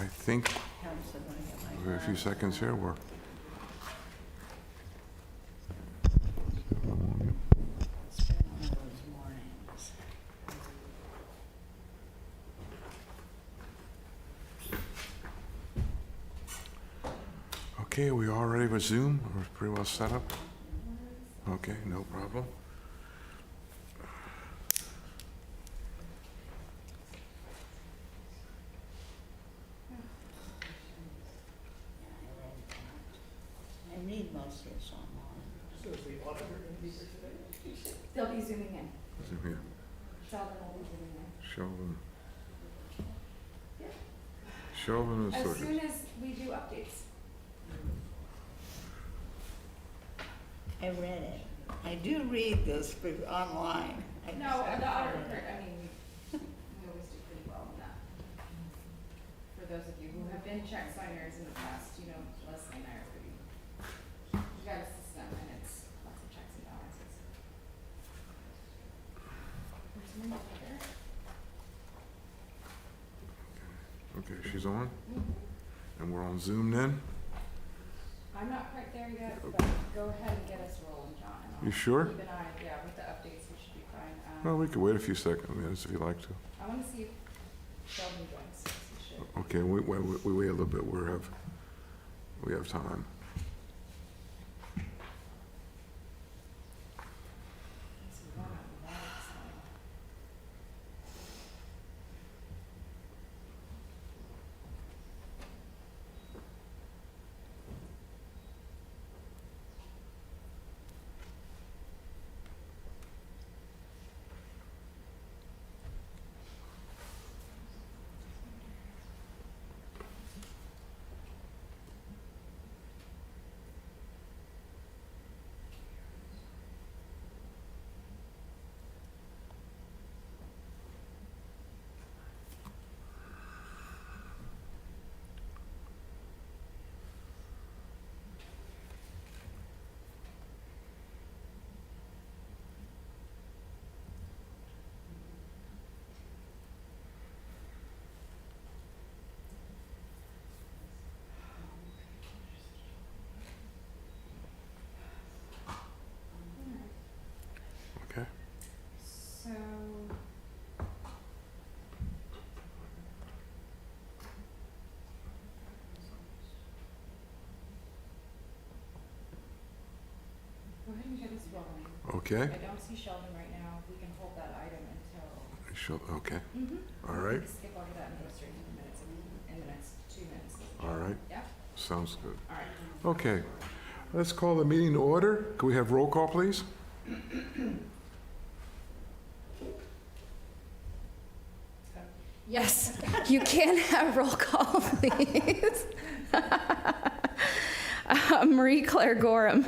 I think we have a few seconds here. We're okay. Are we all ready with Zoom? We're pretty well set up. Okay, no problem. I read most of this online. So is the auditor going to be here today? They'll be zooming in. Zoom here. Sheldon will be zooming in. Sheldon. Sheldon is As social. soon as we do updates. I read it. I do read this online. No, the auditor, I mean, we always do pretty well on that. For those of you who have been check signers in the past, you know, Leslie and I are pretty, we got a system and it's lots of checks and balances. There's one over there. Okay, she's on. And we're on Zoom then? I'm not quite there yet, but go ahead and get us rolling, John. and I'll You sure? Keep an eye, yeah, with the updates, we should be fine. Well, we could wait a few minutes if you like to. I wanna see if Sheldon joins, he should. Okay, we wait a little bit. We have time. Let's see, one of them, that's, Okay. So. Go ahead and get us rolling. Okay. I don't see Sheldon right now. We can hold that item until. Okay. Mm-hmm. All right. Skip over that and go straight to the minutes in the next 2 minutes. All right. Yeah, Sounds good. all right. Okay. Let's call the meeting to order. Could we have roll call, please? Yes, you can have roll call, please. Marie Claire Gorham.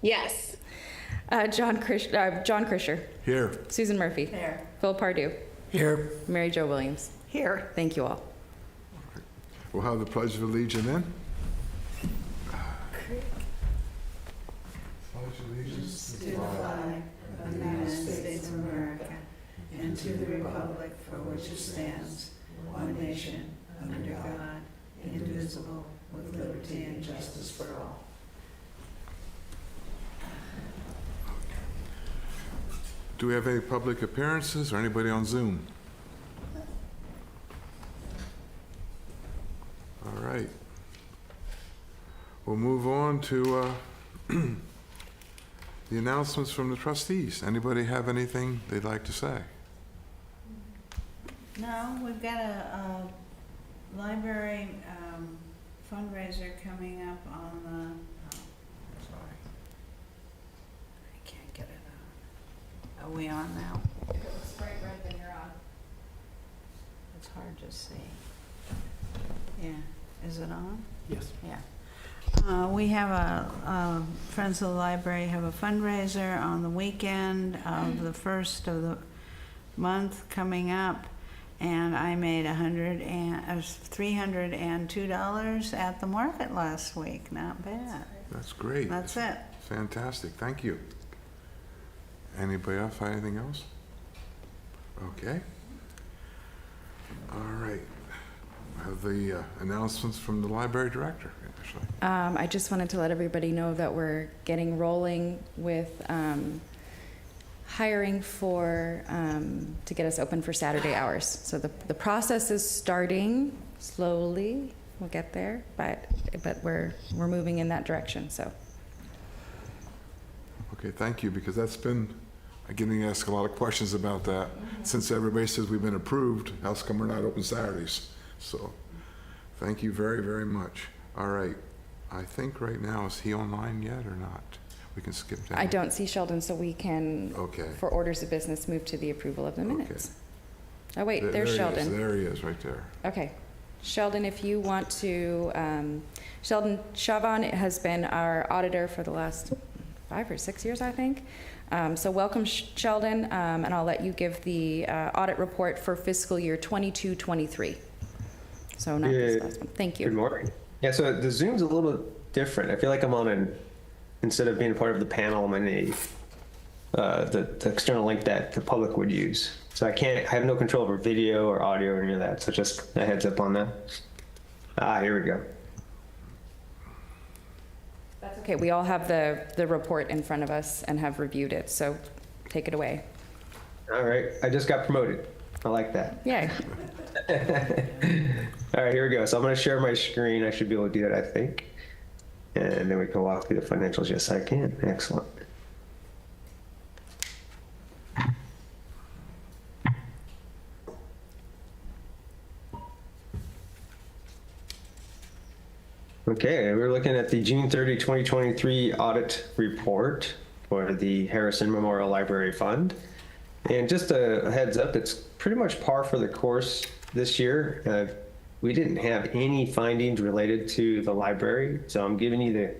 Yes. John Krischer. Here. Susan Murphy. There. Phil Pardue. Here. Mary Jo Williams. Here. Thank you all. We'll have the Pledge of Allegiance then. Pledge allegiance To the flag of the United States of America and to the republic for which it stands, one nation, under God, indivisible, with liberty and justice for all. Do we have any public appearances or anybody on Zoom? All right. We'll move on to the announcements from the trustees. Anybody have anything they'd like to say? No, we've got a library fundraiser coming up on the, sorry. I can't get it on. Are we on now? If it looks bright red, then you're on. It's hard to see. Yeah, is it on? Yes. Yeah. We have Friends of the Library have a fundraiser on the weekend of the first of the month coming up, and I made $302 at the market last week. Not bad. That's great. That's it. Fantastic. Thank you. Anybody else have anything else? Okay. All right. have the announcements from the library director, actually. I just wanted to let everybody know that we're getting rolling with hiring for, to get us open for Saturday hours. So the process is starting slowly. We'll get there, but we're moving in that direction, so. Okay, thank you, because that's been, I'm getting asked a lot of questions about that. Since everybody says we've been approved, how's come we're not open Saturdays? So, thank you very, very much. All right, I think right now, is he online yet or not? We can skip down. I don't see Sheldon, so we can, Okay. for orders of business, move to the approval of the minutes. Oh, wait, There there's he is. Sheldon. There he is, right there. Okay. Sheldon, if you want to, Sheldon Chavon has been our auditor for the last 5 or 6 years, I think. So welcome, Sheldon, and I'll let you give the audit report for fiscal year 22-23. So not this last one. Thank you. Good morning. Yeah, so the Zoom's a little different. I feel like I'm on instead of being a part of the panel, I'm in the external link that the public would use. So I have no control over video or audio or any of that. So just a heads up on that. Here we go. That's okay. We all have the report in front of us and have reviewed it. So take it away. All right, I just got promoted. I like that. Yay. All right, here we go. So I'm going to share my screen. I should be able to do that, I think. And then we can walk through the financials. Yes, I can. Excellent. Okay, we're looking at the June 30, 2023 audit report for the Harrison Memorial Library Fund. And just a heads up, it's pretty much par for the course this year. We didn't have any findings related to the library, so I'm giving you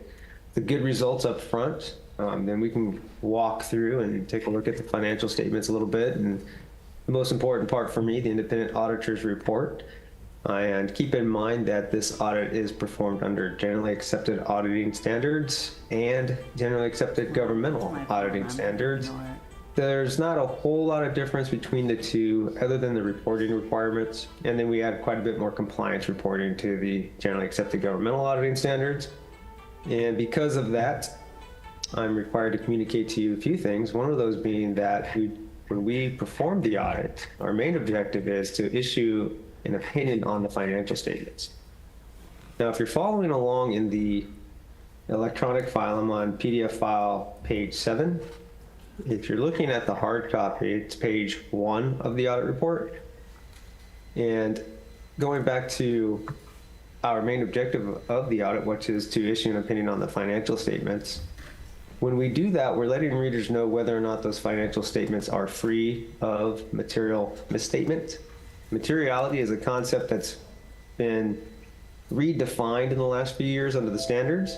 the good results up front. Then we can walk through and take a look at the financial statements a little bit. And the most important part for me, the independent auditor's report. And keep in mind that this audit is performed under generally accepted auditing standards and generally accepted governmental auditing standards. There's not a whole lot of difference between the two other than the reporting requirements. And then we add quite a bit more compliance reporting to the generally accepted governmental auditing standards. And because of that, I'm required to communicate to you a few things. One of those being that when we perform the audit, our main objective is to issue an opinion on the financial statements. Now, if you're following along in the electronic file, I'm on PDF file page 7. If you're looking at the hard copy, it's page 1 of the audit report. And going back to our main objective of the audit, which is to issue an opinion on the financial statements, when we do that, we're letting readers know whether or not those financial statements are free of material misstatement. Materiality is a concept that's been redefined in the last few years under the standards.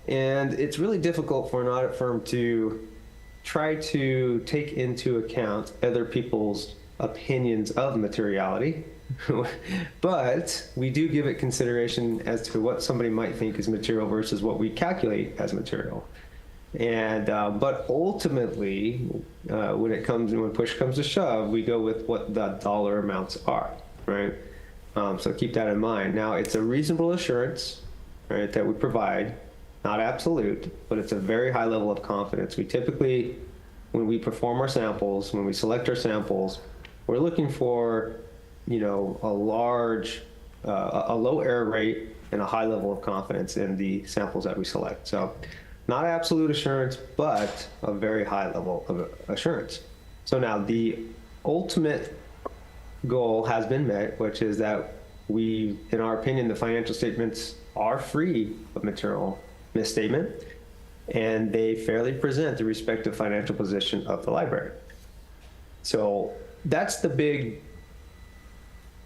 And it's really difficult for an audit firm to try to take into account other people's opinions of materiality. But we do give it consideration as to what somebody might think is material versus what we calculate as material. And but ultimately, when push comes to shove, we go with what the dollar amounts are, right? So keep that in mind. Now, it's a reasonable assurance, right, that we provide, not absolute, but it's a very high level of confidence. We typically, when we perform our samples, when we select our samples, we're looking for, a low error rate and a high level of confidence in the samples that we select. So not absolute assurance, but a very high level of assurance. So now the ultimate goal has been met, which is that in our opinion, the financial statements are free of material misstatement, and they fairly present the respective financial position of the library. So that's the big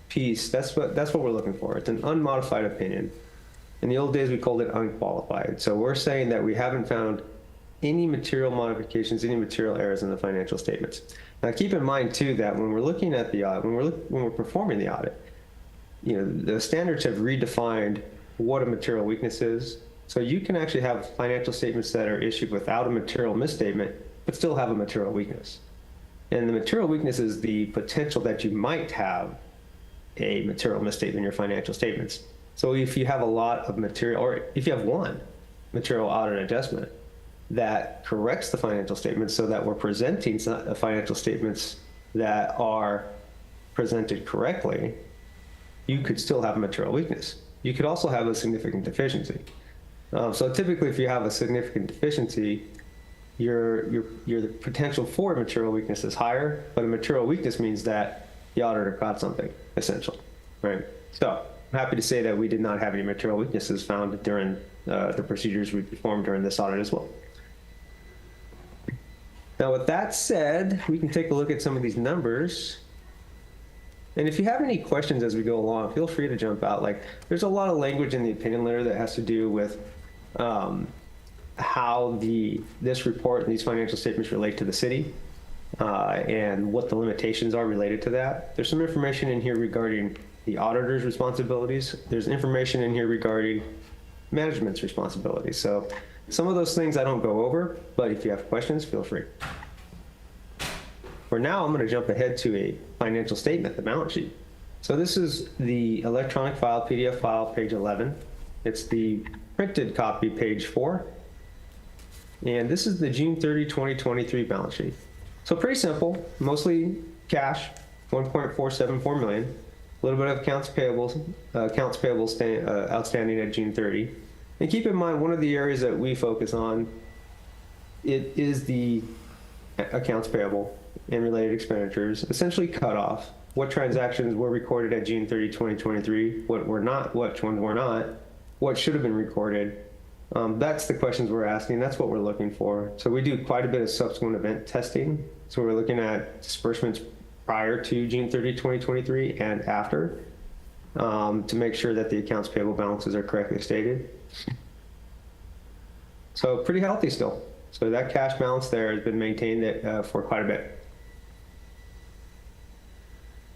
piece. That's what we're looking for. It's an unmodified opinion. In the old days, we called it unqualified. So we're saying that we haven't found any material modifications, any material errors in the financial statements. Now, keep in mind too that when we're looking at the audit, when we're performing the audit, the standards have redefined what a material weakness is. So you can actually have financial statements that are issued without a material misstatement, but still have a material weakness. And the material weakness is the potential that you might have a material misstatement in your financial statements. So if you have a lot of material, or if you have one material audit adjustment that corrects the financial statements so that we're presenting financial statements that are presented correctly, you could still have a material weakness. You could also have a significant deficiency. So typically, if you have a significant deficiency, your potential for a material weakness is higher, but a material weakness means that the auditor caught something essential, right? So I'm happy to say that we did not have any material weaknesses found during the procedures we performed during this audit as well. Now, with that said, we can take a look at some of these numbers. And if you have any questions as we go along, feel free to jump out. Like, there's a lot of language in the opinion letter that has to do with how this report and these financial statements relate to the city and what the limitations are related to that. There's some information in here regarding the auditor's responsibilities. There's information in here regarding management's responsibilities. So some of those things I don't go over, but if you have questions, feel free. For now, I'm going to jump ahead to a financial statement, the balance sheet. So this is the electronic file, PDF file, page 11. It's the printed copy, page 4. And this is the June 30, 2023 balance sheet. So pretty simple, mostly cash, 1.474 million. A little bit of accounts payable outstanding at June 30. And keep in mind, one of the areas that we focus on, it is the accounts payable and related expenditures, essentially cut off. What transactions were recorded at June 30, 2023, what were not, which ones were not, what should have been recorded. That's the questions we're asking. That's what we're looking for. So we do quite a bit of subsequent event testing. So we're looking at disbursements prior to June 30, 2023 and after to make sure that the accounts payable balances are correctly stated. So pretty healthy still. So that cash balance there has been maintained for quite a bit.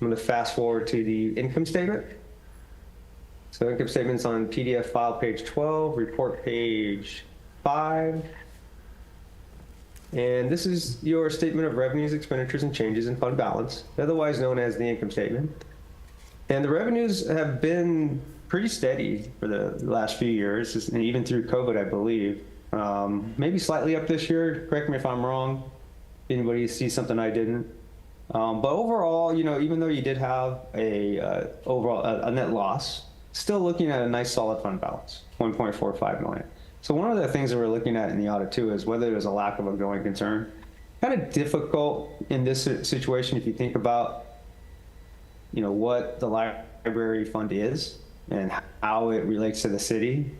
I'm going to fast forward to the income statement. So income statement's on PDF file page 12, report page 5. And this is your statement of revenues, expenditures, and changes in fund balance, otherwise known as the income statement. And the revenues have been pretty steady for the last few years, and even through COVID, I believe. Maybe slightly up this year, correct me if I'm wrong. Anybody see something I didn't? But overall, even though you did have a net loss, still looking at a nice solid fund balance, 1.45 million. So one of the things that we're looking at in the audit too is whether there's a lack of a going concern. Kind of difficult in this situation if you think about, what the library fund is and how it relates to the city.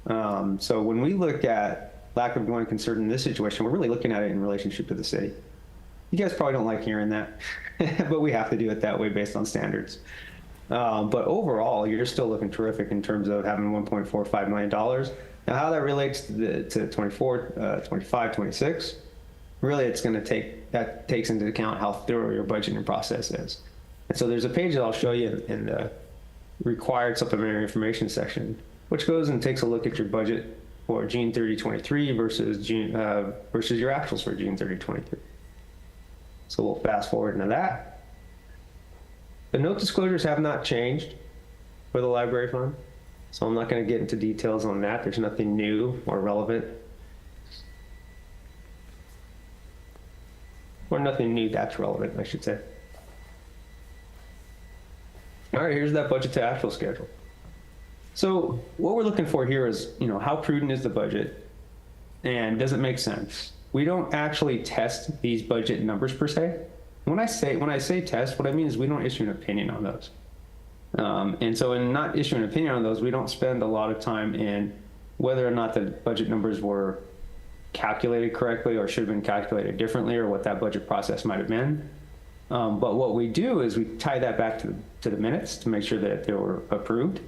So when we look at lack of going concern in this situation, we're really looking at it in relationship to the city. You guys probably don't like hearing that, but we have to do it that way based on standards. But overall, you're still looking terrific in terms of having $1.45 million. Now, how that relates to 24, 25, 26, really it's going to takes into account how thorough your budgeting process is. And so there's a page that I'll show you in the required supplementary information section, which goes and takes a look at your budget for June 30, 23 versus your actuals for June 30, 23. So we'll fast forward into that. The note disclosures have not changed for the library fund, so I'm not going to get into details on that. There's nothing new or relevant. Or nothing new that's relevant, I should say. All right, here's that budget to actual schedule. So what we're looking for here is, how prudent is the budget and does it make sense? We don't actually test these budget numbers per se. When I say test, what I mean is we don't issue an opinion on those. And so in not issuing an opinion on those, we don't spend a lot of time in whether or not the budget numbers were calculated correctly or should have been calculated differently or what that budget process might have been. But what we do is we tie that back to the minutes to make sure that they were approved.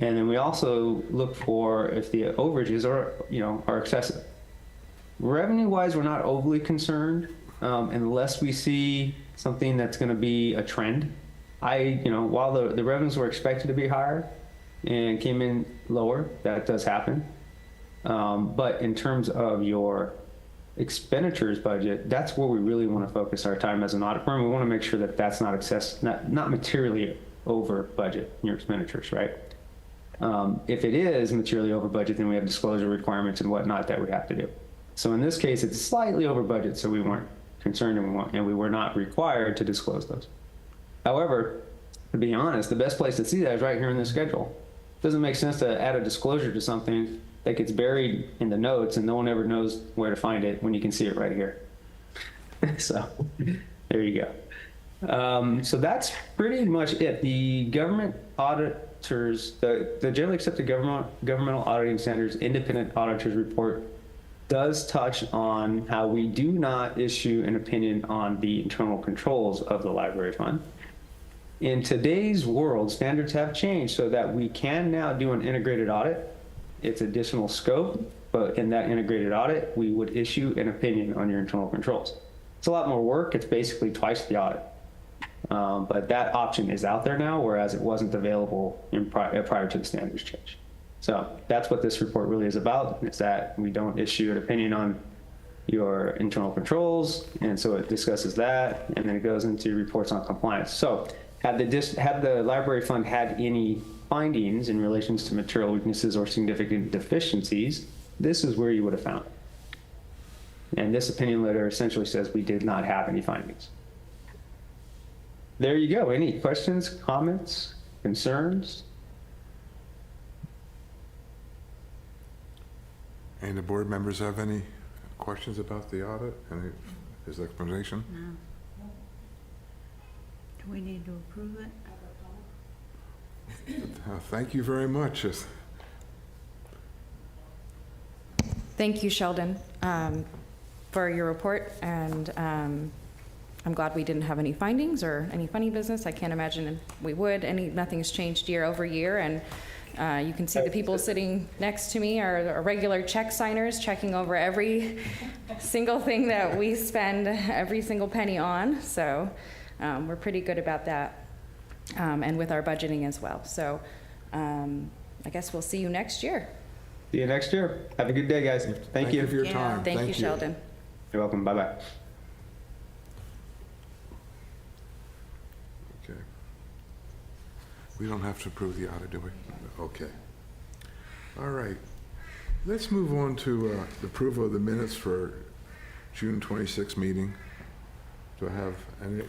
And then we also look for if the overages are excessive. Revenue-wise, we're not overly concerned unless we see something that's going to be a trend. While the revenues were expected to be higher and came in lower, that does happen. But in terms of your expenditures budget, that's where we really want to focus our time as an audit firm. We want to make sure that that's not materially over budget in your expenditures, right? If it is materially over budget, then we have disclosure requirements and whatnot that we have to do. So in this case, it's slightly over budget, so we weren't concerned and we were not required to disclose those. However, to be honest, the best place to see that is right here in the schedule. It doesn't make sense to add a disclosure to something that gets buried in the notes and no one ever knows where to find it when you can see it right here. So there you go. So that's pretty much it. The government auditors, the generally accepted governmental auditing standards independent auditors report does touch on how we do not issue an opinion on the internal controls of the library fund. In today's world, standards have changed so that we can now do an integrated audit. It's additional scope, but in that integrated audit, we would issue an opinion on your internal controls. It's a lot more work. It's basically twice the audit. But that option is out there now, whereas it wasn't available prior to the standards change. So that's what this report really is about, is that we don't issue an opinion on your internal controls, and so it discusses that, and then it goes into reports on compliance. So had the library fund had any findings in relations to material weaknesses or significant deficiencies, this is where you would have found it. And this opinion letter essentially says we did not have any findings. There you go. Any questions, comments, concerns? Any of the board members have any questions about the audit and his explanation? No. Do we need to approve it? Thank you very much. Thank you, Sheldon, for your report, and I'm glad we didn't have any findings or any funny business. I can't imagine we would. Nothing's changed year over year, and you can see the people sitting next to me are regular check signers, checking over every single thing that we spend every single penny on. So we're pretty good about that, and with our budgeting as well. So I guess we'll see you next year. See you next year. Have a good day, guys. Thank you for your Yeah. time. Thank you, Sheldon. You're welcome. Bye-bye. Okay. We don't have to approve the audit, do we? Okay. All right. Let's move on to the approval of the minutes for June 26th meeting. Do I have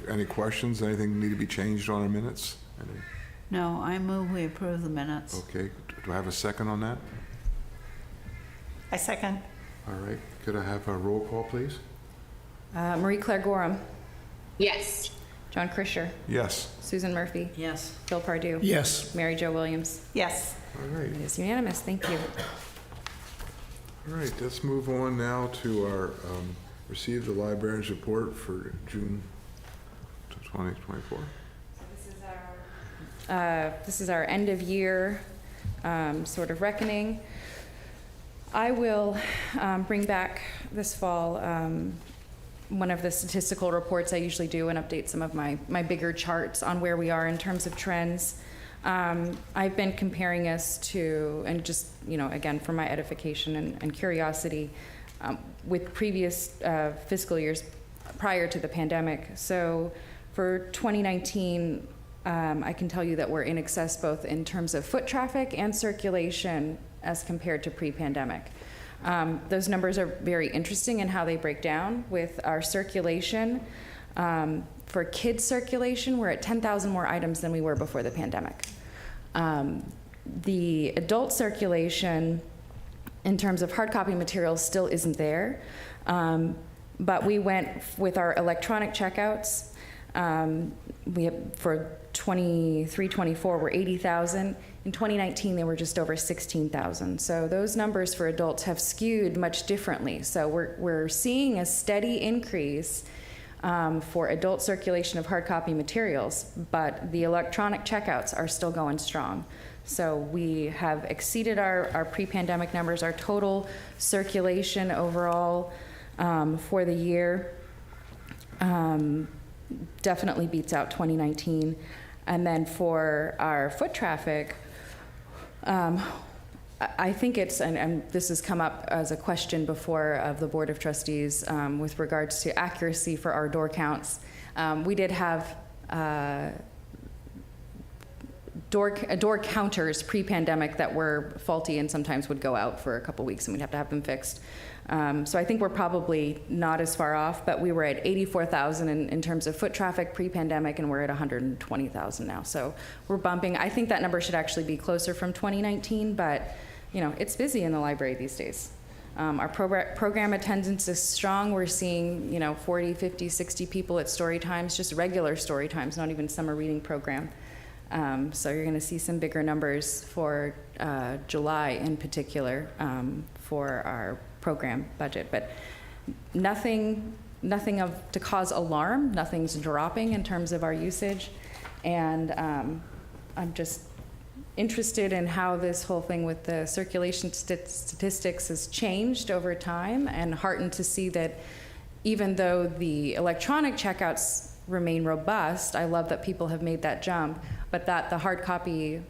any questions? Anything need to be changed on our minutes? No, I move we approve the minutes. Okay. Do I have a second on that? I second. All right. Could I have a roll call, please? Marie-Claire Gorham, Yes. John Krischer, Yes. Susan Murphy, Yes. Bill Pardue, Yes. Mary Jo Williams. Yes. All right. It is unanimous. Thank you. All right. Let's move on now to our receive the librarian's report for June 2024. This is our end of year sort of reckoning. I will bring back this fall one of the statistical reports I usually do and update some of my bigger charts on where we are in terms of trends. I've been comparing us to, and just, again, for my edification and curiosity, with previous fiscal years prior to the pandemic. So for 2019, I can tell you that we're in excess both in terms of foot traffic and circulation as compared to pre-pandemic. Those numbers are very interesting in how they break down. With our circulation, for kids circulation, we're at 10,000 more items than we were before the pandemic. The adult circulation, in terms of hard copy materials, still isn't there. But we went with our electronic checkouts. We have, for 23-24, we're 80,000. In 2019, they were just over 16,000. So those numbers for adults have skewed much differently. So we're seeing a steady increase for adult circulation of hard copy materials, but the electronic checkouts are still going strong. So we have exceeded our pre-pandemic numbers. Our total circulation overall for the year definitely beats out 2019. And then for our foot traffic, I think it's, and this has come up as a question before of the Board of Trustees with regards to accuracy for our door counts. We did have door counters pre-pandemic that were faulty and sometimes would go out for a couple weeks and we'd have to have them fixed. So I think we're probably not as far off, but we were at 84,000 in terms of foot traffic pre-pandemic, and we're at 120,000 now. So we're bumping. I think that number should actually be closer from 2019, but you know, it's busy in the library these days. Our program attendance is strong. We're seeing, you know, 40, 50, 60 people at story times, just regular story times, not even summer reading program. So you're going to see some bigger numbers for July in particular for our program budget, but nothing to cause alarm. Nothing's dropping in terms of our usage, and I'm just interested in how this whole thing with the circulation statistics has changed over time, and heartened to see that even though the electronic checkouts remain robust, I love that people have made that jump, but that the hard copy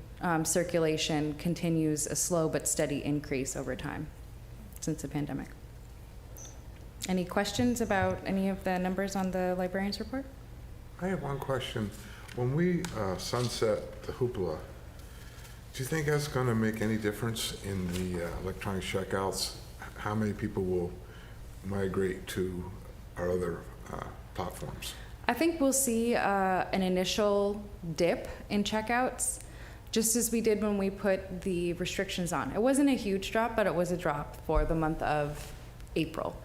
circulation continues a slow but steady increase over time since the pandemic. Any questions about any of the numbers on the librarian's report? I have one question. When we sunset the hoopla, do you think that's going to make any difference in the electronic checkouts? How many people will migrate to our other platforms? I think we'll see an initial dip in checkouts, just as we did when we put the restrictions on. It wasn't a huge drop, but it was a drop for the month of April.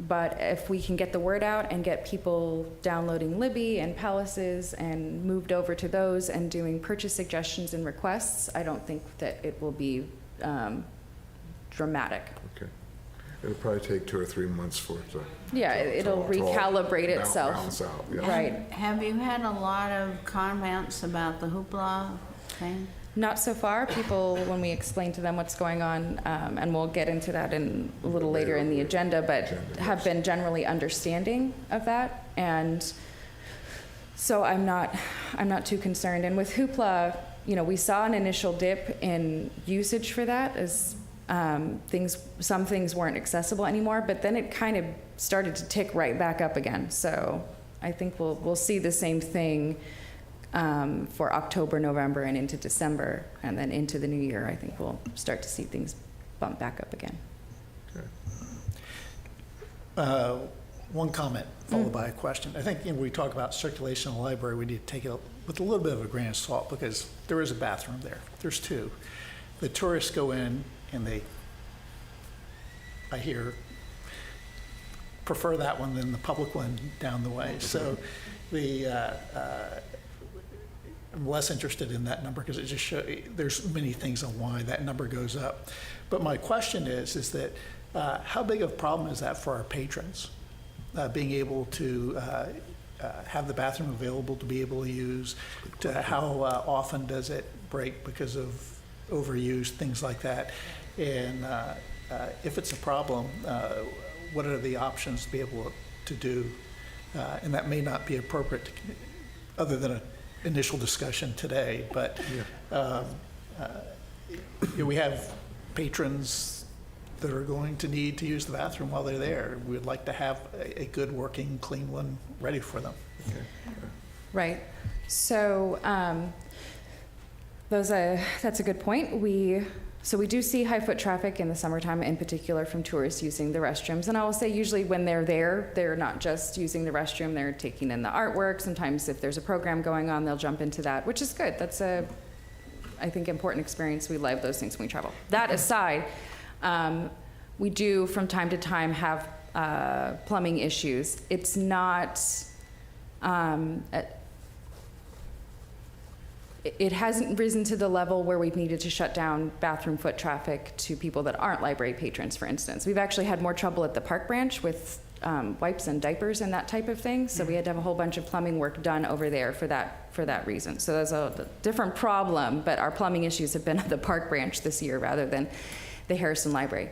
But if we can get the word out and get people downloading Libby and Palaces and moved over to those and doing purchase suggestions and requests, I don't think that it will be dramatic. Okay. It'll probably take 2 or 3 months for it to... Yeah, it'll recalibrate itself. Balance out, yeah. Right. Have you had a lot of comments about the hoopla thing? Not so far. People, when we explain to them what's going on, and we'll get into that in a little later in the agenda, but have been generally understanding of that. And so I'm not too concerned. And with Hoopla, you know, we saw an initial dip in usage for that as some things weren't accessible anymore, but then it kind of started to tick right back up again. So I think we'll see the same thing for October, November, and into December, and then into the new year. I think we'll start to see things bump back up again. Okay. One comment followed by a question. I think when we talk about circulation in the library, we need to take it with a little bit of a grain of salt, because there is a bathroom there. There's 2. The tourists go in and I hear, prefer that one than the public one down the way. So I'm less interested in that number, because it just shows there's many things on why that number goes up. But my question is that how big of a problem is that for our patrons? Being able to have the bathroom available to be able to use, to how often does it break because of overuse, things like that. And if it's a problem, what are the options to be able to do? And that may not be appropriate to, other than an initial discussion today, but we have patrons that are going to need to use the bathroom while they're there. We'd like to have a good working, clean one ready for them. Okay. Right. So that's a good point. So we do see high foot traffic in the summertime, in particular from tourists using the restrooms. And I will say usually when they're there, they're not just using the restroom, they're taking in the artwork. Sometimes if there's a program going on, they'll jump into that, which is good. That's I think, important experience. We love those things when we travel. That aside, we do from time to time have plumbing issues. It's not, it hasn't risen to the level where we've needed to shut down bathroom foot traffic to people that aren't library patrons, for instance. We've actually had more trouble at the park branch with wipes and diapers and that type of thing. So we had to have a whole bunch of plumbing work done over there for that reason. So there's a different problem, but our plumbing issues have been at the park branch this year rather than the Harrison Library.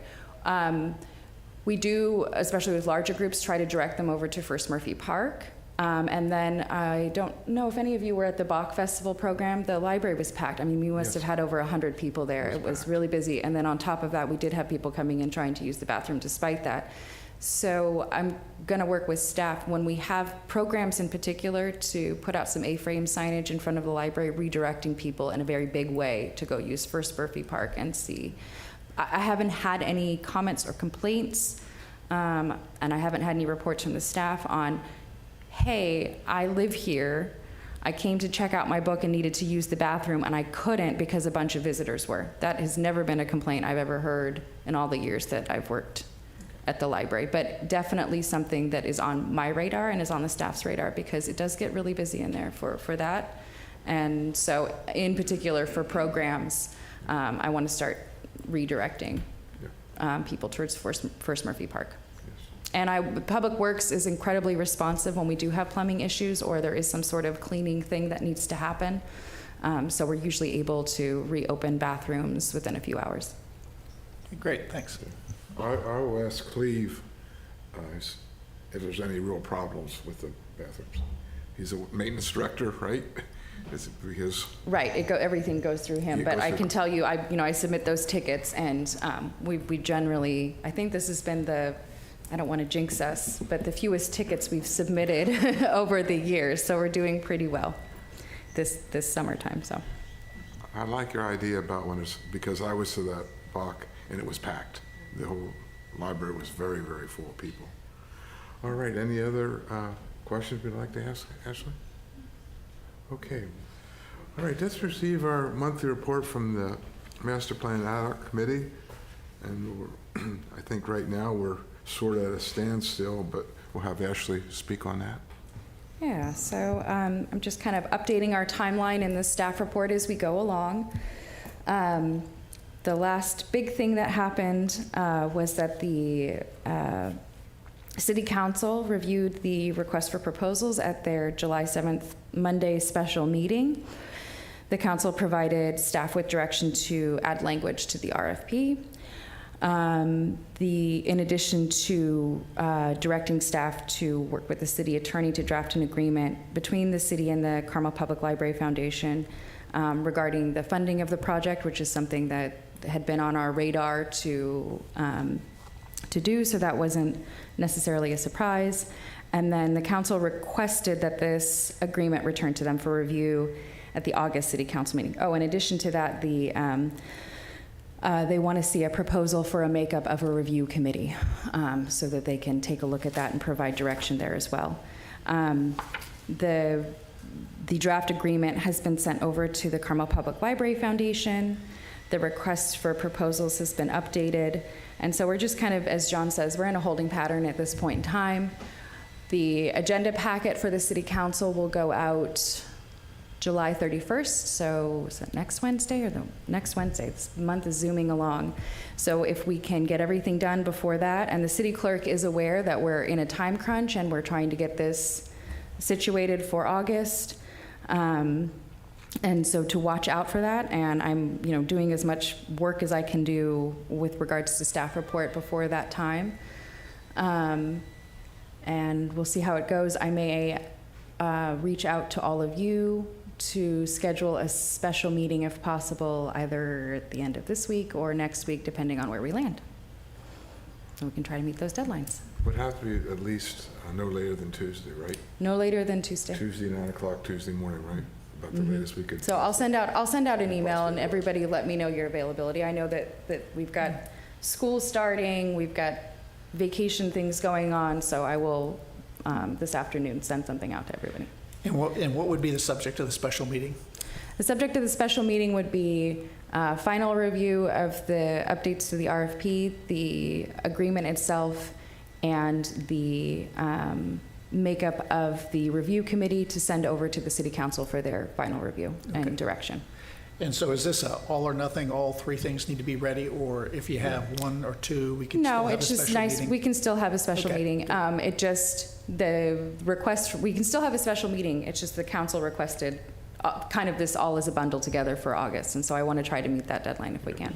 We do, especially with larger groups, try to direct them over to First Murphy Park. And then I don't know if any of you were at the Bach Festival program. The library was packed. I mean, we must have had over 100 people there. It was really busy. And then on top of that, we did have people coming in trying to use the bathroom despite that. So I'm going to work with staff when we have programs in particular to put out some A-frame signage in front of the library, redirecting people in a very big way to go use First Murphy Park and see. I haven't had any comments or complaints, and I haven't had any reports from the staff on, hey, I live here. I came to check out my book and needed to use the bathroom, and I couldn't because a bunch of visitors were. That has never been a complaint I've ever heard in all the years that I've worked at the library, but definitely something that is on my radar and is on the staff's radar because it does get really busy in there for that. And so in particular for programs, I want to start redirecting people towards First Murphy Park. And Public Works is incredibly responsive when we do have plumbing issues or there is some sort of cleaning thing that needs to happen. So we're usually able to reopen bathrooms within a few hours. Great, thanks. I will ask Cleve if there's any real problems with the bathrooms. He's a maintenance director, right? Is it because? Right, everything goes through him, It but goes I through- can tell you, I submit those tickets, and we generally, I think this has been I don't want to jinx us, but the fewest tickets we've submitted over the years, so we're doing pretty well this summertime, so. I like your idea about when it's, because I was to that Bach and it was packed. The whole library was very, very full of people. All right, any other questions we'd like to ask, Ashley? Okay. All right, let's receive our monthly report from the Master Plan Ad hoc Committee. And I think right now we're sort of at a standstill, but we'll have Ashley speak on that. Yeah, so I'm just kind of updating our timeline in the staff report as we go along. The last big thing that happened was that the City Council reviewed the request for proposals at their July 7th Monday special meeting. The council provided staff with direction to add language to the RFP. In addition to directing staff to work with the city attorney to draft an agreement between the city and the Carmel Public Library Foundation regarding the funding of the project, which is something that had been on our radar to do, so that wasn't necessarily a surprise. And then the council requested that this agreement return to them for review at the August City Council meeting. Oh, in addition to that, they want to see a proposal for a makeup of a review committee so that they can take a look at that and provide direction there as well. The draft agreement has been sent over to the Carmel Public Library Foundation. The request for proposals has been updated. And so we're just kind of, as John says, we're in a holding pattern at this point in time. The agenda packet for the City Council will go out July 31st, so is it next Wednesday or the next Wednesday? This month is zooming along. So if we can get everything done before that, and the city clerk is aware that we're in a time crunch and we're trying to get this situated for August. And so to watch out for that, and I'm doing as much work as I can do with regards to staff report before that time. And we'll see how it goes. I may reach out to all of you to schedule a special meeting if possible, either at the end of this week or next week, depending on where we land. So we can try to meet those deadlines. Would have to be at least no later than Tuesday, right? No later than Tuesday. Tuesday, 9 o'clock, Tuesday morning, right? About the latest we could. So I'll send out an email, and everybody let me know your availability. I know that we've got school starting, we've got vacation things going on, so I will this afternoon send something out to everybody. And what would be the subject of the special meeting? The subject of the special meeting would be final review of the updates to the RFP, the agreement itself, and the makeup of the review committee to send over to the City Council for their final review and direction. And so is this a all or nothing, all three things need to be ready, or if you have one or two, we can still No, have a it's just special nice, meeting? we can still have a special Okay. meeting. We can still have a special meeting, it's just the council requested kind of this all as a bundle together for August, and so I want to try to meet that deadline if we can.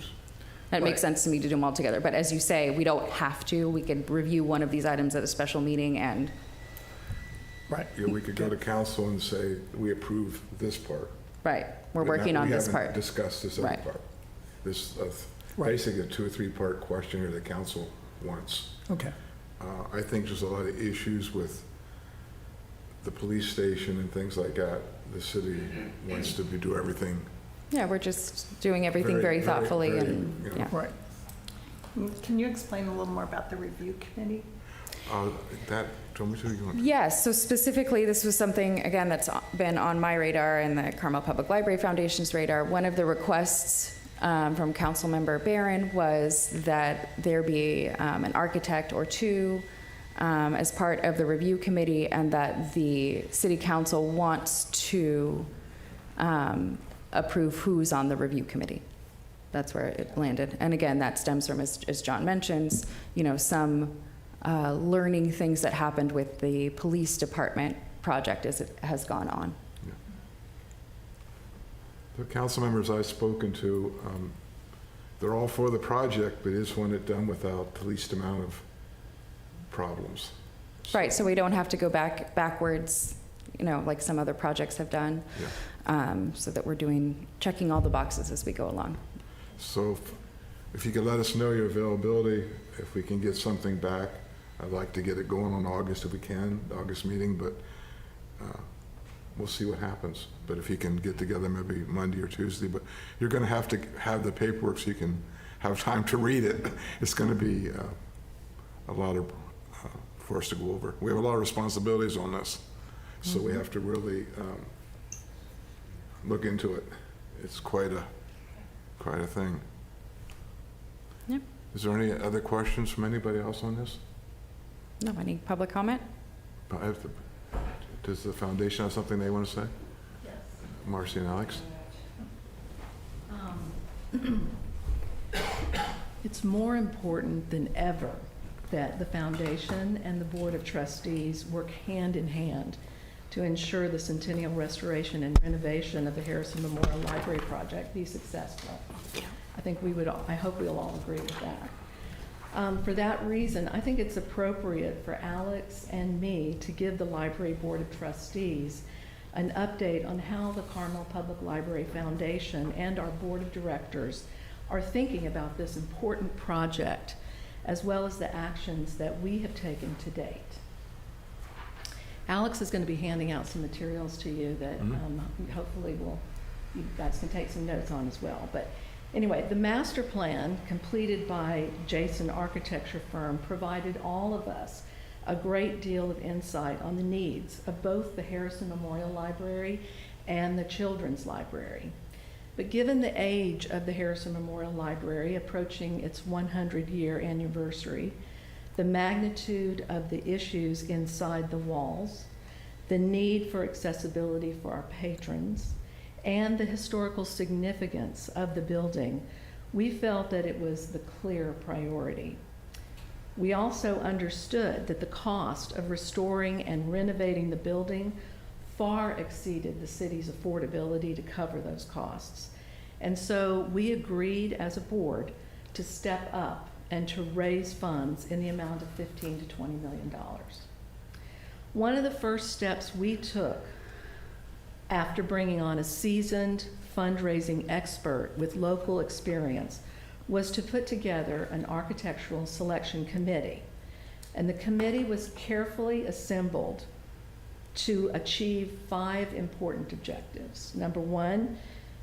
It makes sense to me to do them all together, but as you say, we don't have to. We could review one of these items at a special meeting and. Right. Yeah, we could go to council and say, we approve this part. Right, we're working on this We part. haven't discussed this other Right. part. This, Right. basically a 2 or 3 part question here the council wants. Okay. I think there's a lot of issues with the police station and things like that. The city wants to do everything. Yeah, we're just doing everything very thoughtfully and, you know, yeah. Right. Can you explain a little more about the review committee? That, tell me to you want. Yes, so specifically, this was something, again, that's been on my radar and the Carmel Public Library Foundation's radar. One of the requests from Councilmember Barron was that there be an architect or two as part of the review committee, and that the city council wants to approve who's on the review committee. That's where it landed. And again, that stems from, as John mentions, you know, some learning things that happened with the police department project as it has gone on. Yeah. The council members I've spoken to, they're all for the project, but just want it done without the least amount of problems. Right, so we don't have to go backwards, you know, like some other projects have done, so that we're checking all the boxes as we go along. So if you could let us know your availability, if we can get something back, I'd like to get it going on August if we can, the August meeting, but we'll see what happens. But if you can get together maybe Monday or Tuesday, but you're going to have the paperwork so you can have time to read it. It's going to be a lot of for us to go over. We have a lot of responsibilities on this, so we have to really look into it. It's quite a thing. Yep. Is there any other questions from anybody else on this? No, any public comment? Does the foundation have something they want to say? Yes. Marcy and Alex? It's more important than ever that the foundation and the Board of Trustees work hand in hand to ensure the centennial restoration and renovation of the Harrison Memorial Library project be successful. I hope we'll all agree with that. For that reason, I think it's appropriate for Alex and me to give the Library Board of Trustees an update on how the Carmel Public Library Foundation and our Board of Directors are thinking about this important project, as well as the actions that we have taken to date. Alex is going to be handing out some materials to you that hopefully you guys can take some notes on as well. But anyway, the master plan completed by Jason Architecture Firm provided all of us a great deal of insight on the needs of both the Harrison Memorial Library and the Children's Library. But given the age of the Harrison Memorial Library approaching its 100-year anniversary, the magnitude of the issues inside the walls, the need for accessibility for our patrons, and the historical significance of the building, we felt that it was the clear priority. We also understood that the cost of restoring and renovating the building far exceeded the city's affordability to cover those costs. And so we agreed as a board to step up and to raise funds in the amount of $15 to $20 million. One of the first steps we took after bringing on a seasoned fundraising expert with local experience was to put together an architectural selection committee. And the committee was carefully assembled to achieve 5 important objectives. Number 1,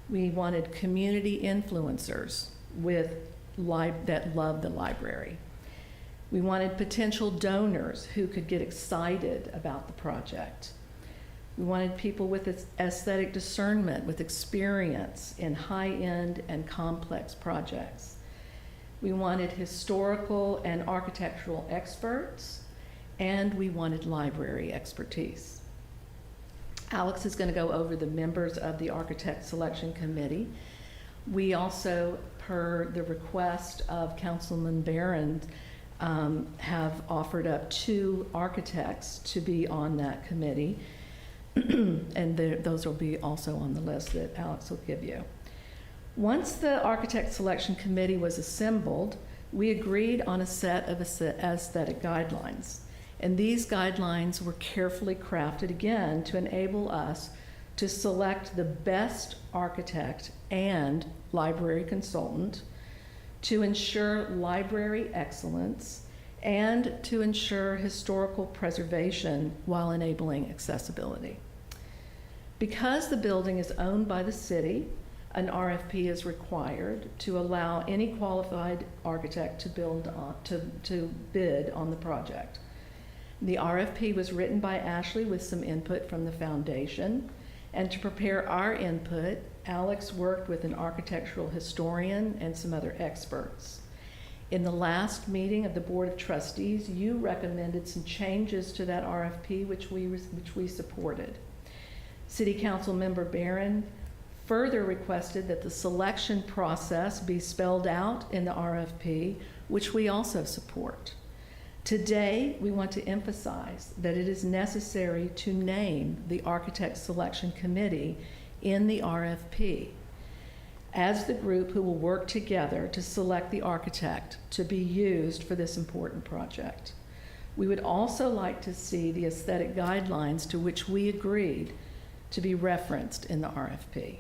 we wanted community influencers that love the library. We wanted potential donors who could get excited about the project. We wanted people with aesthetic discernment, with experience in high-end and complex projects. We wanted historical and architectural experts, and we wanted library expertise. Alex is going to go over the members of the Architect Selection Committee. We also, per the request of Councilman Barron, have offered up 2 architects to be on that committee. And those will be also on the list that Alex will give you. Once the Architect Selection Committee was assembled, we agreed on a set of aesthetic guidelines. And these guidelines were carefully crafted again to enable us to select the best architect and library consultant to ensure library excellence and to ensure historical preservation while enabling accessibility. Because the building is owned by the city, an RFP is required to allow any qualified architect to bid on the project. The RFP was written by Ashley with some input from the foundation, and to prepare our input, Alex worked with an architectural historian and some other experts. In the last meeting of the Board of Trustees, you recommended some changes to that RFP, which we supported. City Council Member Barron further requested that the selection process be spelled out in the RFP, which we also support. Today, we want to emphasize that it is necessary to name the Architect Selection Committee in the RFP as the group who will work together to select the architect to be used for this important project. We would also like to see the aesthetic guidelines to which we agreed to be referenced in the RFP.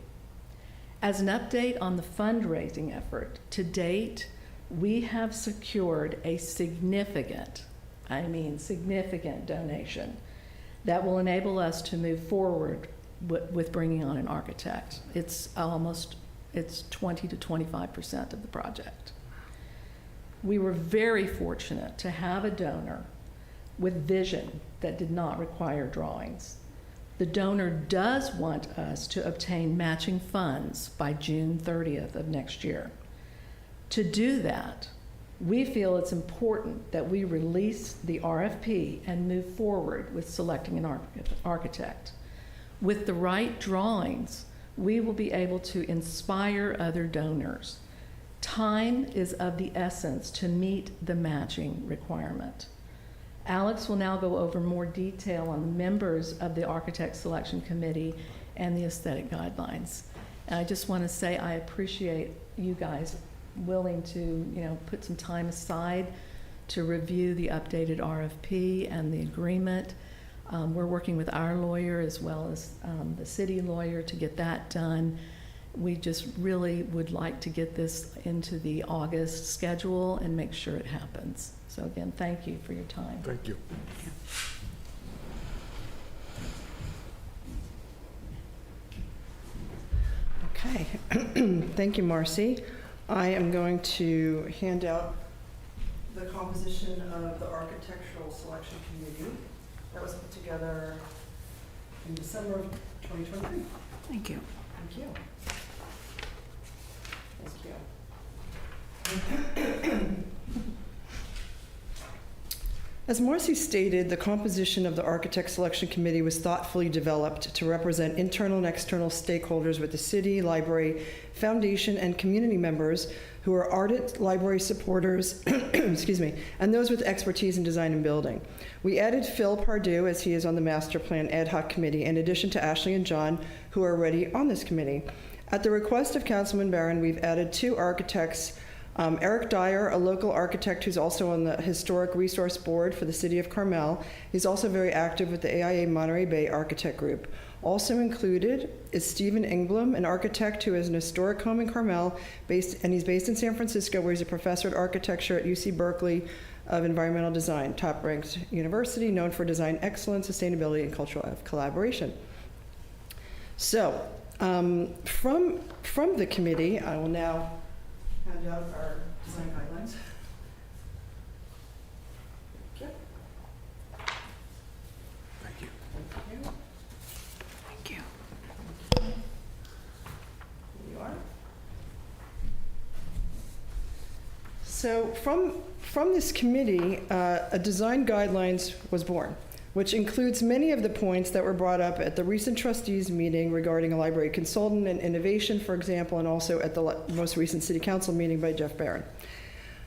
As an update on the fundraising effort, to date, we have secured a significant donation that will enable us to move forward with bringing on an architect. It's 20 to 25% of the project. We were very fortunate to have a donor with vision that did not require drawings. The donor does want us to obtain matching funds by June 30th of next year. To do that, we feel it's important that we release the RFP and move forward with selecting an architect. With the right drawings, we will be able to inspire other donors. Time is of the essence to meet the matching requirement. Alex will now go over more detail on the members of the Architect Selection Committee and the aesthetic guidelines. And I just want to say I appreciate you guys willing to, put some time aside to review the updated RFP and the agreement. We're working with our lawyer as well as the city lawyer to get that done. We just really would like to get this into the August schedule and make sure it happens. So again, thank you for your time. Thank you. Okay, thank you, Marcy. I am going to hand out the composition of the Architectural Selection Committee that was put together in December of 2023. Thank you. Thank you. Thank you. As Marcy stated, the composition of the Architect Selection Committee was thoughtfully developed to represent internal and external stakeholders with the city, library, foundation, and community members who are ardent library supporters, excuse me, and those with expertise in design and building. We added Phil Pardue, as he is on the Master Plan Ad Hoc Committee, in addition to Ashley and John, who are already on this committee. At the request of Councilman Barron, we've added 2 architects, Eric Dyer, a local architect who's also on the Historic Resource Board for the City of Carmel. He's also very active with the AIA Monterey Bay Architect Group. Also included is Stephen Ingblom, an architect who has an historic home in Carmel, and he's based in San Francisco, where he's a professor of architecture at UC Berkeley of Environmental Design, top-ranked university, known for design excellence, sustainability, and cultural collaboration. So, from the committee, I will now hand out our design guidelines. Thank you. Thank you. Here you are. So from this committee, a design guidelines was born, which includes many of the points that were brought up at the recent trustees meeting regarding a library consultant and innovation, for example, and also at the most recent city council meeting by Jeff Barron.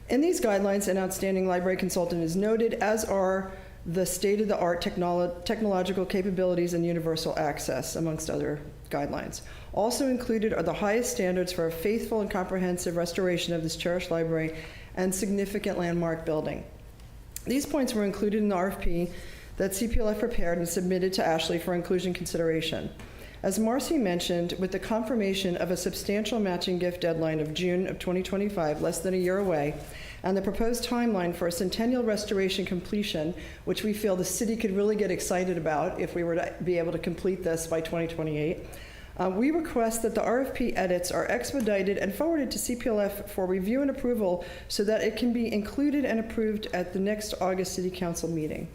In these guidelines, an outstanding library consultant is noted, as are the state-of-the-art technological capabilities and universal access, amongst other guidelines. Also included are the highest standards for a faithful and comprehensive restoration of this cherished library and significant landmark building. These points were included in the RFP that CPLF prepared and submitted to Ashley for inclusion consideration. As Marcy mentioned, with the confirmation of a substantial matching gift deadline of June of 2025, less than a year away, and the proposed timeline for a centennial restoration completion, which we feel the city could really get excited about if we were to be able to complete this by 2028. We request that the RFP edits are expedited and forwarded to CPLF for review and approval so that it can be included and approved at the next August City Council meeting.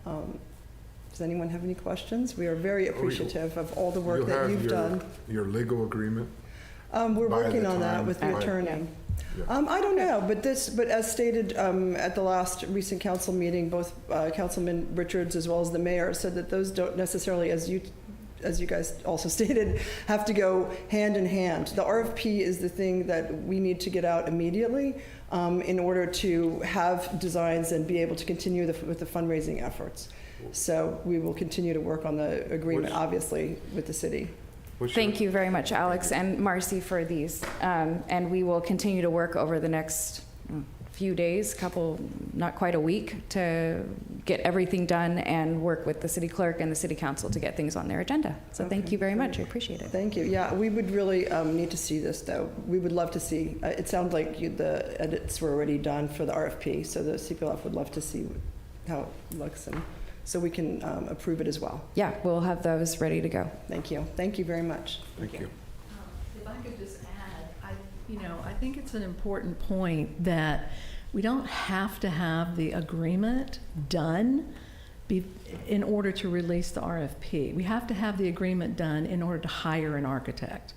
Does anyone have any questions? We are very appreciative of all the work that you've done. Your legal agreement? We're by working the on that time- with the by- attorney. Yeah. I don't know, but as stated at the last recent council meeting, both Councilman Richards as well as the mayor said that those don't necessarily, as you guys also stated, have to go hand in hand. The RFP is the thing that we need to get out immediately in order to have designs and be able to continue with the fundraising efforts. So we will continue to work on the agreement, obviously, with the city. Thank you very much, Alex and Marcy, for these. And we will continue to work over the next few days, not quite a week, to get everything done and work with the city clerk and the city council to get things on their agenda. So thank you very much. I appreciate it. Thank you. Yeah, we would really need to see this, though. We would love to see. It sounds like the edits were already done for the RFP, so the CPLF would love to see how it looks, and so we can approve it as well. Yeah, we'll have those ready to go. Thank you. Thank you very much. Thank you. If I could just add, I think it's an important point that we don't have to have the agreement done in order to release the RFP. We have to have the agreement done in order to hire an architect.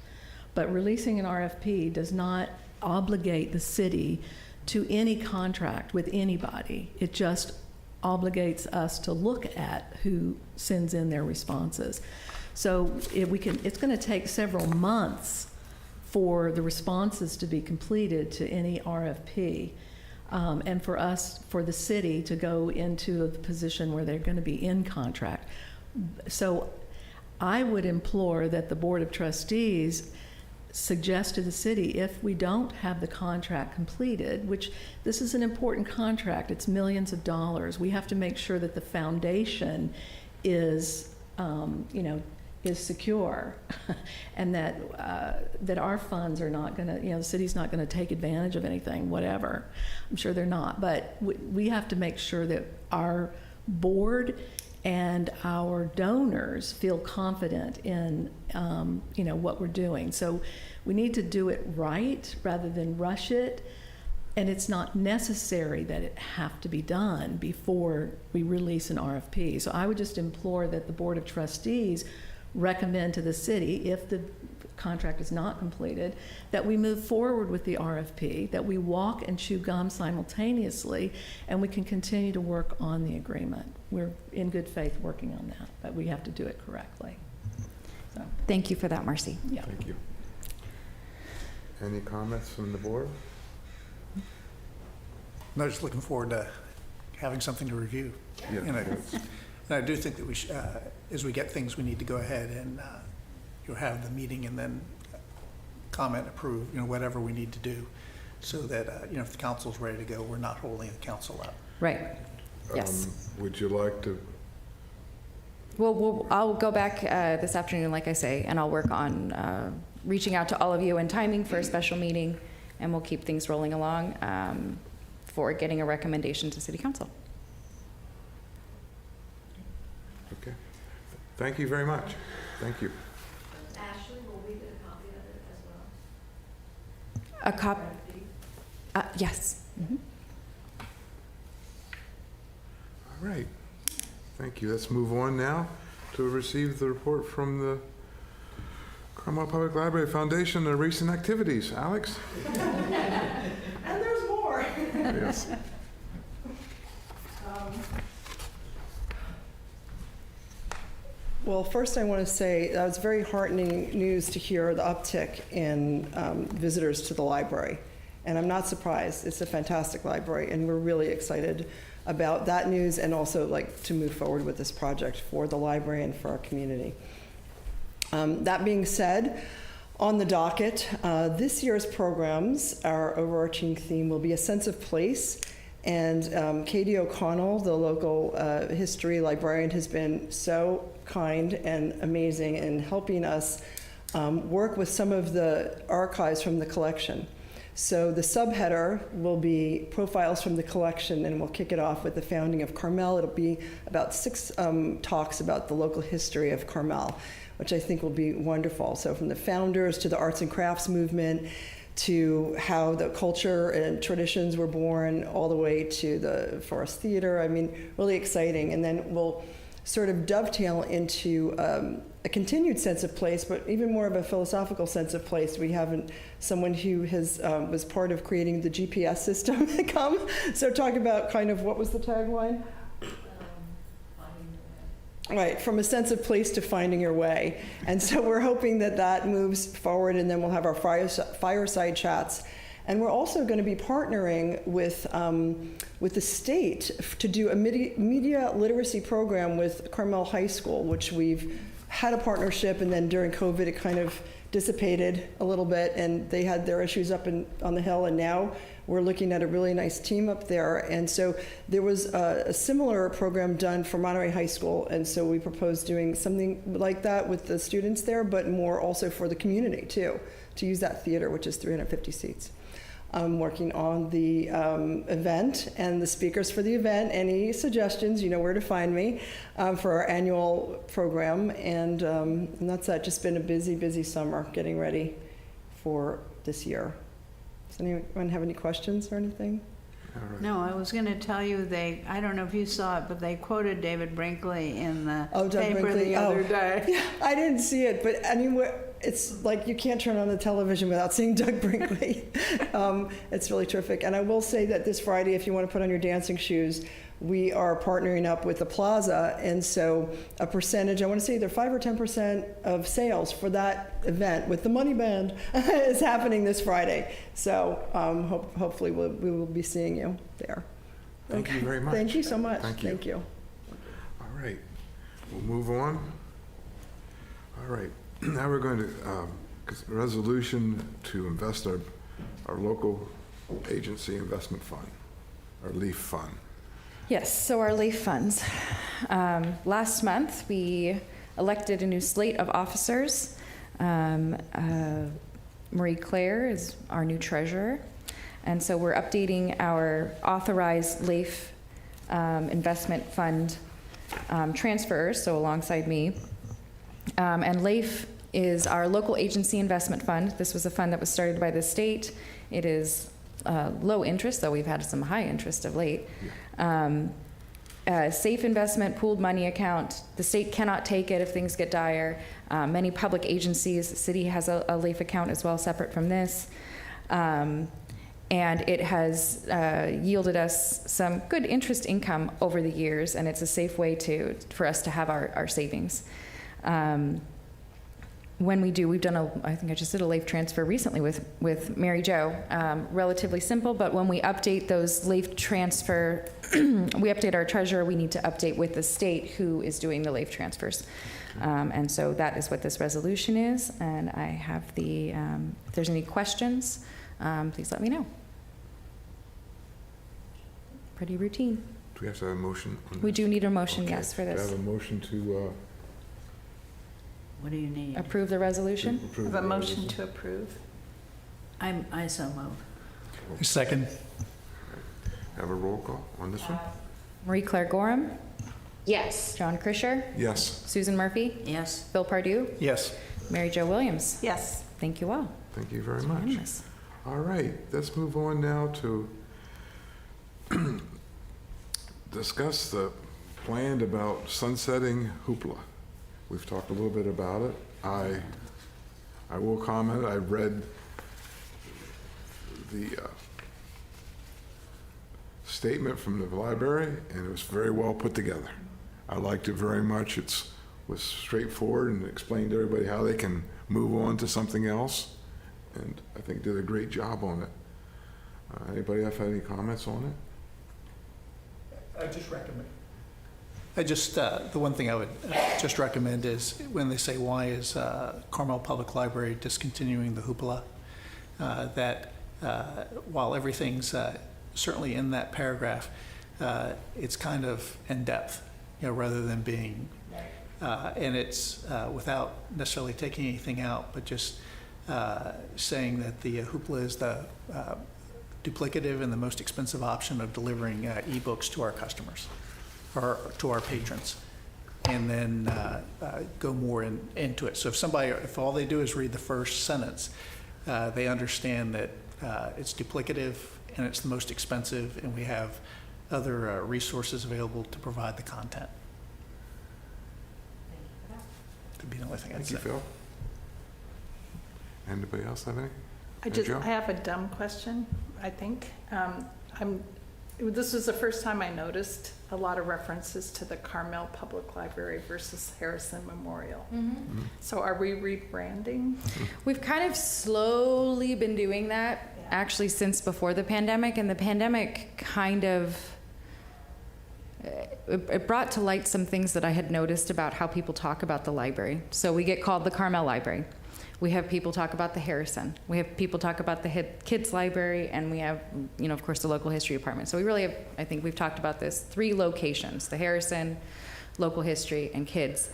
But releasing an RFP does not obligate the city to any contract with anybody. It just obligates us to look at who sends in their responses. So it's going to take several months for the responses to be completed to any RFP, and for the city to go into the position where they're going to be in contract. So I would implore that the Board of Trustees suggest to the city, if we don't have the contract completed, which this is an important contract, it's millions of dollars, we have to make sure that the foundation is, is secure, and that our funds are not going to, the city's not going to take advantage of anything, whatever. I'm sure they're not, but we have to make sure that our board and our donors feel confident in what we're doing. So we need to do it right rather than rush it, and it's not necessary that it have to be done before we release an RFP. So I would just implore that the Board of Trustees recommend to the city, if the contract is not completed, that we move forward with the RFP, that we walk and chew gum simultaneously, and we can continue to work on the agreement. We're in good faith working on that, but we have to do it correctly. So, Thank you for that, Marcy. yeah. Thank you. Any comments from the board? I'm just looking forward to having something to review. Yeah. And I do think that we should, as we get things, we need to go ahead and you'll have the meeting and then comment, approve, whatever we need to do, so that if the council's ready to go, we're not holding the council up. Right. Yes. Would you like to? Well, I'll go back this afternoon, like I say, and I'll work on reaching out to all of you and timing for a special meeting, and we'll keep things rolling along for getting a recommendation to City Council. Okay. Thank you very much. Thank you. Ashley, will we get a copy of it as well? A copy? Yes. Mm-hmm. All right. Thank you. Let's move on now to receive the report from the Carmel Public Library Foundation on recent activities. Alex? And there's more. Yes. Well, first I want to say that was very heartening news to hear the uptick in visitors to the library. And I'm not surprised. It's a fantastic library, and we're really excited about that news, and also like to move forward with this project for the library and for our community. That being said, on the docket, this year's programs, our overarching theme will be a sense of place. And Katie O'Connell, the local history librarian, has been so kind and amazing in helping us work with some of the archives from the collection. So the subheader will be profiles from the collection, and we'll kick it off with the founding of Carmel. It'll be about 6 talks about the local history of Carmel, which I think will be wonderful. So from the founders to the arts and crafts movement, to how the culture and traditions were born, all the way to the Forest Theater. I mean, really exciting. And then we'll sort of dovetail into a continued sense of place, but even more of a philosophical sense of place. We have someone who has was part of creating the GPS system come. So talk about kind of, what was the tagline? Right, from a sense of place to finding your way. And so we're hoping that that moves forward, and then we'll have our fireside chats. And we're also going to be partnering with the state to do a media literacy program with Carmel High School, which we've had a partnership, and then during COVID it kind of dissipated a little bit, and they had their issues up on the hill, and now we're looking at a really nice team up there. And so there was a similar program done for Monterey High School, and so we proposed doing something like that with the students there, but more also for the community too, to use that theater, which is 350 seats. I'm working on the event and the speakers for the event. Any suggestions, you know where to find me for our annual program. And that's that. Just been a busy, busy summer getting ready for this year. Does anyone have any questions or anything? All right. No, I was going to tell you, I don't know if you saw it, but they quoted David Brinkley in the Doug paper Brinkley. the other day. Yeah, I didn't see it, but anywhere, it's like you can't turn on the television without seeing Doug Brinkley. It's really terrific. And I will say that this Friday, if you want to put on your dancing shoes, we are partnering up with the Plaza, and so a percentage, I want to say either 5 or 10% of sales for that event with the Money Band is happening this Friday. So hopefully we will be seeing you there. Thank you very much. Thank you so much. Thank you. Thank you. All right, we'll move on. All right, now we're going to, resolution to invest our local agency investment fund, our LEAF fund. Yes, so our LEAF funds. Last month, we elected a new slate of officers. Marie Claire is our new treasurer. And so we're updating our authorized LEAF investment fund transfers, so alongside me. And LEAF is our local agency investment fund. This was a fund that was started by the state. It is low interest, though we've had some high interest of late. Safe investment, pooled money account. The state cannot take it if things get dire. Many public agencies, the city has a LEAF account as well, separate from this. And it has yielded us some good interest income over the years, and it's a safe way for us to have our savings. When we do, we've done I think I just did a LEAF transfer recently with Mary Jo. Relatively simple, but when we update those LEAF transfer, we update our treasurer, we need to update with the state who is doing the LEAF transfers. And so that is what this resolution is. And I have if there's any questions, please let me know. Pretty routine. Do we have to have a motion on this? We do need a motion, Okay. yes, for Do I this. have a motion to What do you need? Approve the resolution? approve Have the a motion resolution? to approve. I so move. Second. Have a roll call on this one? Marie Claire Gorham, Yes. John Krischer, Yes, Susan Murphy, Yes. Bill Pardue, Yes. Mary Jo Williams. Yes. Thank you all. thank you very It's much. unanimous. All right, let's move on now to discuss the plan about sunsetting Hoopla. We've talked a little bit about it. I will comment, I read the statement from the library, and it was very well put together. I liked it very much. It was straightforward and explained to everybody how they can move on to something else, and I think did a great job on it. Anybody have any comments on it? I just, the one thing I would just recommend is when they say, why is Carmel Public Library discontinuing the hoopla, that while everything's certainly in that paragraph, it's kind of in depth, rather than being, and it's without necessarily taking anything out, but just saying that the hoopla is the duplicative and the most expensive option of delivering ebooks to our customers or to our patrons, and then go more into it. So if all they do is read the first sentence, they understand that it's duplicative and it's the most expensive, and we have other resources available to provide the content. Could be the only thing I'd Thank say. you, Phil. Anybody else have any? I Joe? have a dumb question, I think. This was the first time I noticed a lot of references to the Carmel Public Library versus Harrison Memorial. Mm-hmm. So are we rebranding? We've kind of slowly been doing that actually since before the pandemic, and the pandemic kind of it brought to light some things that I had noticed about how people talk about the library. So we get called the Carmel Library. We have people talk about the Harrison. We have people talk about the Kids Library, and we have, of course, the local history department. So we really have, I think we've talked about this, 3 locations: the Harrison, local history, and kids.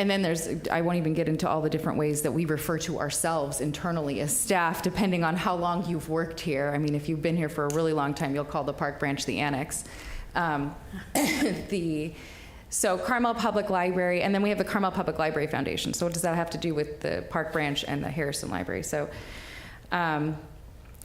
And then I won't even get into all the different ways that we refer to ourselves internally as staff, depending on how long you've worked here. I mean, if you've been here for a really long time, you'll call the Park Branch the Annex. So Carmel Public Library, and then we have the Carmel Public Library Foundation. So what does that have to do with the Park Branch and the Harrison Library? So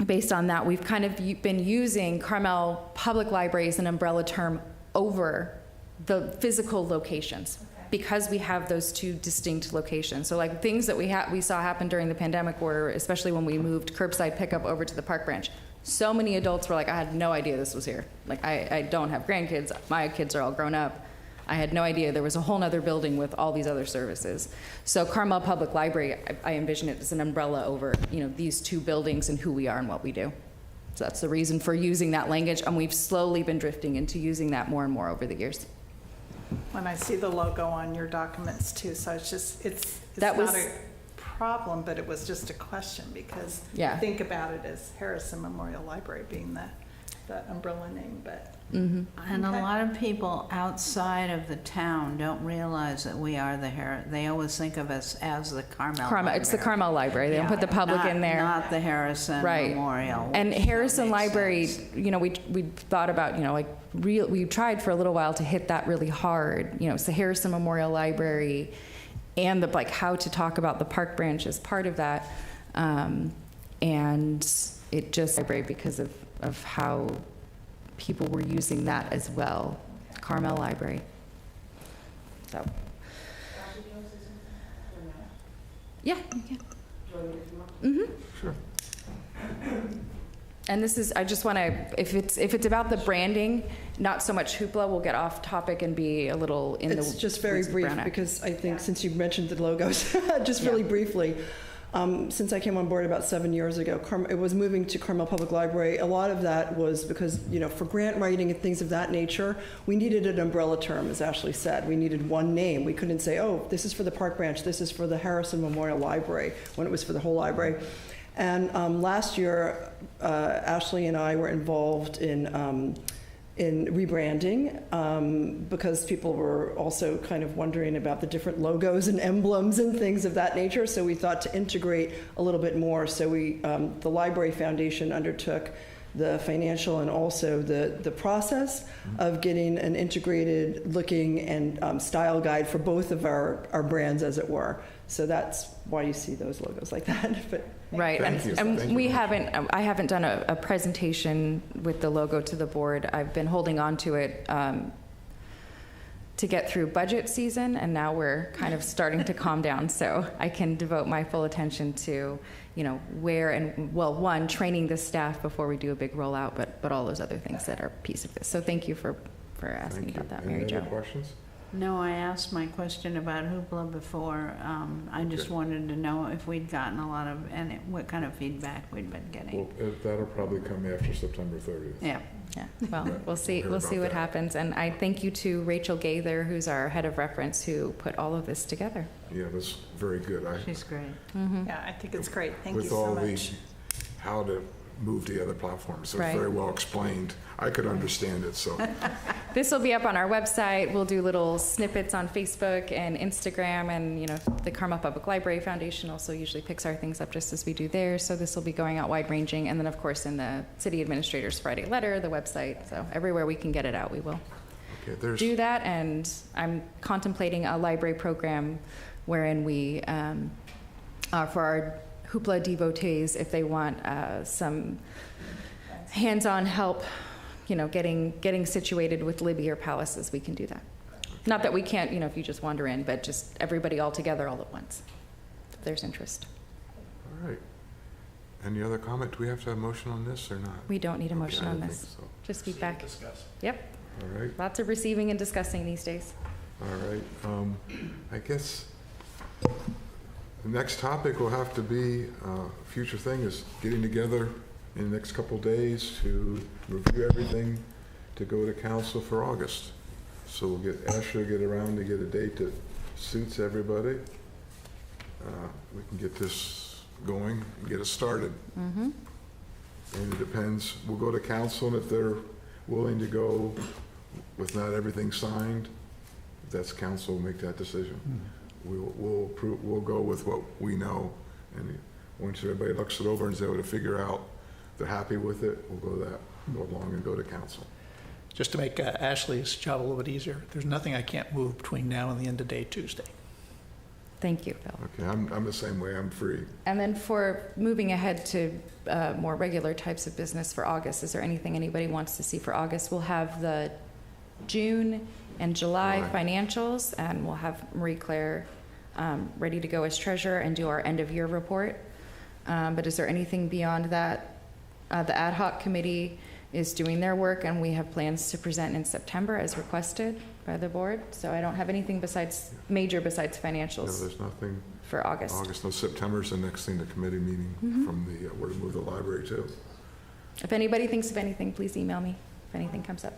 based on that, we've kind of been using Carmel Public Library as an umbrella term over the physical locations, because we have those 2 distinct locations. So like things that we saw happen during the pandemic were, especially when we moved curbside pickup over to the Park Branch, so many adults were like, I had no idea this was here. Like I don't have grandkids, my kids are all grown up. I had no idea there was a whole nother building with all these other services. So Carmel Public Library, I envision it as an umbrella over, these 2 buildings and who we are and what we do. So that's the reason for using that language, and we've slowly been drifting into using that more and more over the years. When I see the logo on your documents too, so it's That was- not a problem, but it was just a question, because Yeah. I think about it as Harrison Memorial Library being the umbrella name, but. And a Okay. lot of people outside of the town don't realize that we are they always think of us as the Carmel Library. It's the Carmel Library. They don't put the public Not- in there. Not the Harrison Right. Memorial. And which Harrison makes Library, sense. we thought about, we tried for a little while to hit that really hard. It's the Harrison Memorial Library, and how to talk about the Park Branch as part of that. And it just library because of how people were using that as well. Carmel Library. So. Yeah, you can. Mm-hmm. Sure. And this is, I just want to, if it's about the branding, not so much hoopla, we'll get off topic and be a little in the. It's just very weeds of brief, Brown Act. because I think since you mentioned the logos, just really briefly, since I came on board about 7 years ago, it was moving to Carmel Public Library. A lot of that was because, for grant writing and things of that nature, we needed an umbrella term, as Ashley said. We needed one name. We couldn't say, oh, this is for the Park Branch, this is for the Harrison Memorial Library, when it was for the whole library. And last year, Ashley and I were involved in rebranding because people were also kind of wondering about the different logos and emblems and things of that nature. So we thought to integrate a little bit more. So the Library Foundation undertook the financial and also the process of getting an integrated looking and style guide for both of our brands, as it were. So that's why you see those logos like that. But Right, Thank you. and Thank you we very much. I haven't done a presentation with the logo to the board. I've been holding on to it to get through budget season, and now we're kind of starting to calm down, so I can devote my full attention to, where and, well, one, training the staff before we do a big rollout, but all those other things that are a piece of this. So thank you for asking Thank you. about that, Any Mary Jo. other questions? No, I asked my question about hoopla before. I just Okay. wanted to know if we'd gotten a lot of, and what kind of feedback we'd been getting. Well, that'll probably come after September 30th. Yeah. Yeah, well, Right. we'll see We'll hear what about that. happens. And I thank you to Rachel Gaither, who's our head of reference, who put all of this together. Yeah, that's very good. She's great. Mhm. Yeah, I think it's great. Thank you With so all the, much. how to move to the other platforms. So Right. it's very well explained. I could understand it, so. This will be up on our website. We'll do little snippets on Facebook and Instagram, and the Carmel Public Library Foundation also usually picks our things up just as we do there. So this will be going out wide-ranging, and then of course in the City Administrator's Friday letter, the website. So everywhere we can get it out, we will Okay, there's, do that. And I'm contemplating a library program wherein we, for our Hoopla devotees, if they want some hands-on help, getting situated with Libby or Palaces, we can do that. Not that we can't, if you just wander in, but just everybody all together all at once, if there's interest. all right. Any other comment? Do we have to have a motion on this or not? We don't need a motion Okay, I on didn't this, think so. just feedback. Discuss. Yep, All right, lots of receiving and discussing these days. all right. I guess the next topic will have to be, future thing is getting together in the next couple days to review everything, to go to council for August. So we'll Ashley will get around to get a date that suits everybody. We can get this going and get it started. Mm-hmm. And it depends, we'll go to council, and if they're willing to go with not everything signed, that's council will make that decision. We'll approve, we'll go with what we know, and once everybody looks it over and is able to figure out they're happy with it, we'll go along and go to council. Just to make Ashley's job a little bit easier, there's nothing I can't move between now and the end of day Tuesday. Thank you, Phil. Okay, I'm the same way, I'm free. And then for moving ahead to more regular types of business for August, is there anything anybody wants to see for August? We'll have the June and July financials, and we'll have Marie Claire ready to go as treasurer and do our end-of-year report. But is there anything beyond that? The ad hoc committee is doing their work, and we have plans to present in September as requested by the board. So I don't have anything major besides No, financials there's nothing. for August. August, no, September's the next thing, the committee meeting from the, where to move the library to. If anybody thinks of anything, please email me if anything comes up.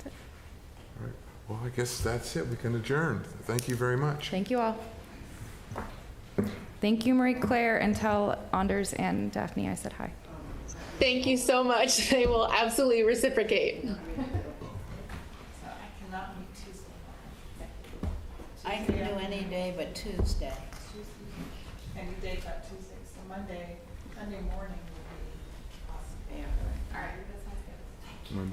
All right, well, I guess that's it, we can adjourn. Thank you very much. Thank you all. Thank you, Marie Claire, and tell Anders and Daphne I said hi. Thank you so much. They will absolutely reciprocate. I can do any day but Tuesday. Any day but Tuesday, so Monday morning will be awesome. Yeah. All right, that sounds good. Monday.